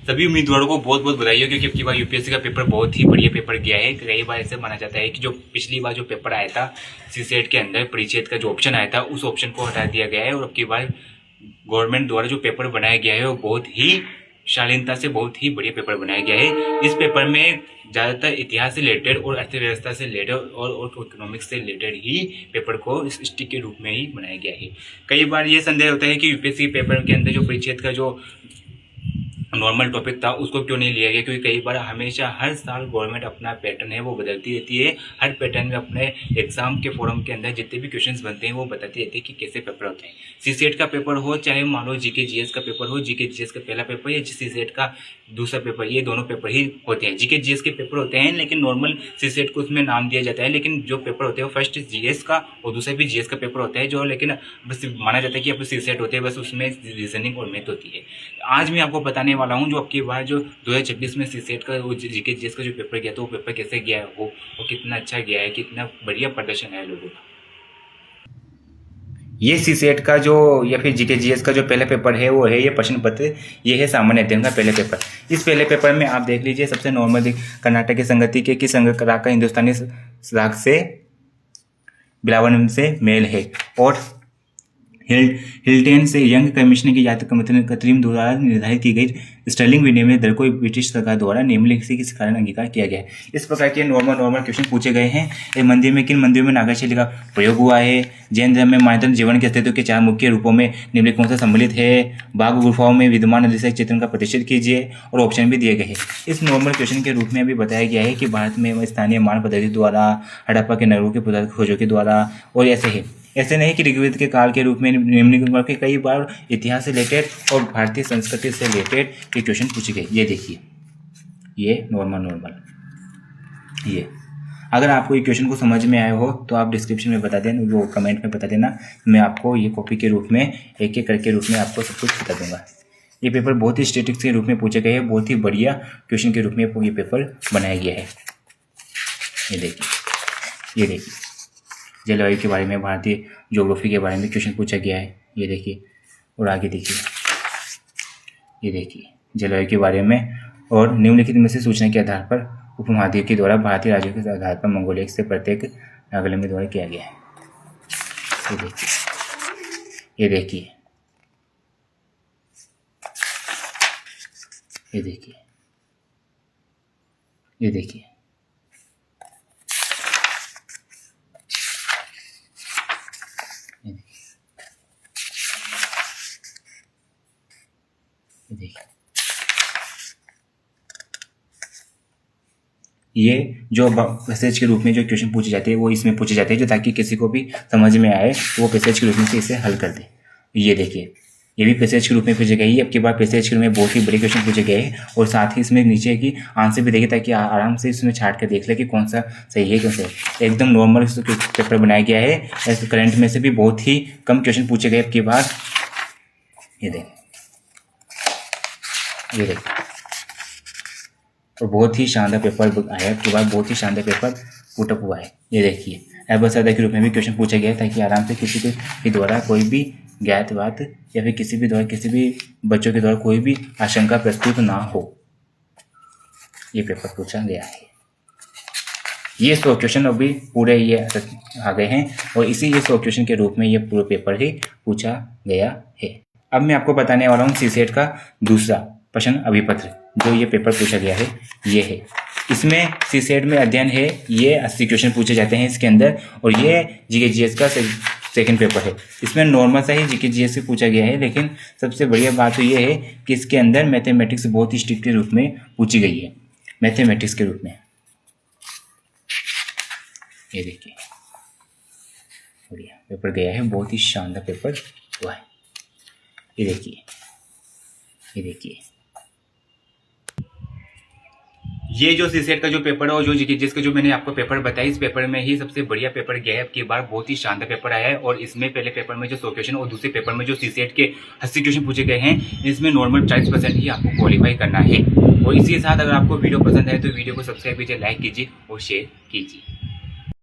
सभी उम्मीदवारों को बहुत बहुत बधाई हो, क्योंकि अब की बार यूपीएससी का पेपर बहुत ही बढ़िया पेपर गया है। कई बार ऐसे माना जाता है कि जो पिछली बार जो पेपर आया था सीसेट के अंदर परिच्छेद का जो ऑप्शन आया था उस ऑप्शन को हटा दिया गया है, और अब की बार गवर्नमेंट द्वारा जो पेपर बनाया गया है वो बहुत ही शालीनता से बहुत ही बढ़िया पेपर बनाया गया है। इस पेपर में ज़्यादातर इतिहास से रिलेटेड और अर्थव्यवस्था से रिलेटेड और इकोनॉमिक्स से रिलेटेड ही पेपर को इस स्टिक के रूप में ही बनाया गया है। कई बार ये संदेह होता है कि यूपीएससी पेपर के अंदर जो परिच्छेद का जो नॉर्मल टॉपिक था उसको क्यों नहीं लिया गया, क्योंकि कई बार हमेशा हर साल गवर्नमेंट अपना पैटर्न है वो बदलती रहती है। हर पैटर्न में अपने एग्जाम के फॉर्म के अंदर जितने भी क्वेश्चंस बनते हैं वो बताती रहती है कि कैसे पेपर होते हैं। सीसेट का पेपर हो, चाहे मान लो जीके जीएस का पेपर हो, जीके जीएस का पहला पेपर या सीसेट का दूसरा पेपर, ये दोनों पेपर ही होते हैं। जीके जीएस के पेपर होते हैं लेकिन नॉर्मल सीसेट को उसमें नाम दिया जाता है, लेकिन जो पेपर होते हैं फर्स्ट जीएस का और दूसरा भी जीएस का पेपर होता है, जो लेकिन बस माना जाता है कि अब सीसेट होते हैं, बस उसमें रीजनिंग और मैथ होती है। आज मैं आपको बताने वाला हूँ जो आपकी बार जो 2026 में सीसेट का वो जीके जीएस का जो पेपर गया था वो पेपर कैसे गया है, वो कितना अच्छा गया है, कितना बढ़िया प्रदर्शन है लोगों का। ये सीसेट का जो या फिर जीके जीएस का जो पहला पेपर है वो है ये प्रश्न पत्र, ये है सामान्य अध्ययन का पहले पेपर। इस पहले पेपर में आप देख लीजिए सबसे नॉर्मल कर्नाटक की संगति के किस राग का हिंदुस्तानी राग से बिलावन से मेल है, और हिल्टन से यंग कमीशन की यात्रा कतरीम द्वारा निर्धारित की गई स्टर्लिंग विनिमय दर को ब्रिटिश सरकार द्वारा निम्नलिखित से किस कारण अंगीकार किया गया है। इस प्रकार के नॉर्मल क्वेश्चन पूछे गए हैं। एक मंदिर में किन मंदिरों में नागरशैली का प्रयोग हुआ है। जैन धर्म में मानव जीवन के अस्तित्व के 4 मुख्य रूपों में निम्नलिखित कौन सा सम्मिलित है। बाघ गुफाओं में विद्यमान अधिशय चित्रण का प्रतिष्ठित कीजिए, और ऑप्शन भी दिए गए हैं। इस नॉर्मल क्वेश्चन के रूप में अभी बताया गया है कि भारत में स्थानीय मानव पद्धति द्वारा, हड़प्पा के नगरों के पुरातत्व खोजों के द्वारा, और ऐसे नहीं कि ऋग्वेद के काल के रूप में निम्नलिखित के कई बार इतिहास से रिलेटेड और भारतीय संस्कृति से रिलेटेड ये क्वेश्चन पूछे गए। ये देखिए, ये नॉर्मल ये अगर आपको ये क्वेश्चन को समझ में आया हो तो आप डिस्क्रिप्शन में बता देना, वो कमेंट में बता देना, मैं आपको ये कॉपी के रूप में एक एक करके रूप में आपको सब कुछ बता दूंगा। ये पेपर बहुत ही स्टैटिक्स के रूप में पूछे गए हैं, बहुत ही बढ़िया क्वेश्चन के रूप में ये पेपर बनाया गया है। ये देखिए जलवायु के बारे में, भारतीय ज्योग्राफी के बारे में क्वेश्चन पूछा गया है। ये देखिए, और आगे देखिए, ये देखिए जलवायु के बारे में, और निम्नलिखित में से सूचना के आधार पर उपमहाद्वीप के द्वारा भारतीय राज्यों के आधार पर मंगोलिया से प्रत्येक नागालैंड में द्वारा किया गया है। ये देखिए ये देखिए ये देखिए देखिए, ये जो पैसेज के रूप में जो क्वेश्चन पूछे जाते हैं वो इसमें पूछे जाते हैं, जो ताकि किसी को भी समझ में आए वो पैसेज के रूप में से इसे हल कर दे। ये देखिए, ये भी पैसेज के रूप में पूछे गए। अब के बाद पैसेज के रूप में बहुत ही बड़े क्वेश्चन पूछे गए हैं, और साथ ही इसमें नीचे की आंसर भी देखिए, ताकि आराम से इसमें छाट कर देख ले कि कौन सा सही है, कौन सा है। एकदम नॉर्मल पेपर बनाया गया है। ऐसे करंट में से भी बहुत ही कम क्वेश्चन पूछे गए। अब के बाद ये देखिए और बहुत ही शानदार पेपर आया है। बाद बहुत ही शानदार पेपर पुटअप हुआ है। ये देखिए, एबसदा के रूप में भी क्वेश्चन पूछा गया ताकि आराम से किसी के द्वारा कोई भी ज्ञात बात या फिर किसी भी बच्चों के द्वारा कोई भी आशंका प्रस्तुत ना हो, ये पेपर पूछा गया है। ये 100 क्वेश्चन अभी पूरे ये आ गए हैं, और इसी ये 100 क्वेश्चन के रूप में ये पूरा पेपर ही पूछा गया है। अब मैं आपको बताने वाला हूँ सीसेट का दूसरा प्रश्न अभिपत्र, जो ये पेपर पूछा गया है। ये है, इसमें सीसेट में अध्ययन है, ये 80 क्वेश्चन पूछे जाते हैं इसके अंदर, और ये जीके जीएस का सेकंड पेपर है। इसमें नॉर्मल सा ही जीके जीएस से पूछा गया है, लेकिन सबसे बढ़िया बात तो ये है कि इसके अंदर मैथमेटिक्स बहुत ही स्ट्रिक्ट के रूप में पूछी गई है, मैथमेटिक्स के रूप में। ये देखिए, बढ़िया पेपर गया है, बहुत ही शानदार पेपर हुआ है। ये देखिए ये जो सीसेट का जो पेपर है और जो जीके जीएस का जो मैंने आपको पेपर बताया, इस पेपर में ही सबसे बढ़िया पेपर गया है। अब की बार बहुत ही शानदार पेपर आया है, और इसमें पहले पेपर में जो 100 क्वेश्चन और दूसरे पेपर में जो सीसेट के 80 क्वेश्चन पूछे गए हैं, इसमें नॉर्मल 40% ही आपको क्वालिफाई करना है। और इसी के साथ अगर आपको वीडियो पसंद है तो वीडियो को सब्सक्राइब कीजिए, लाइक कीजिए और शेयर कीजिए।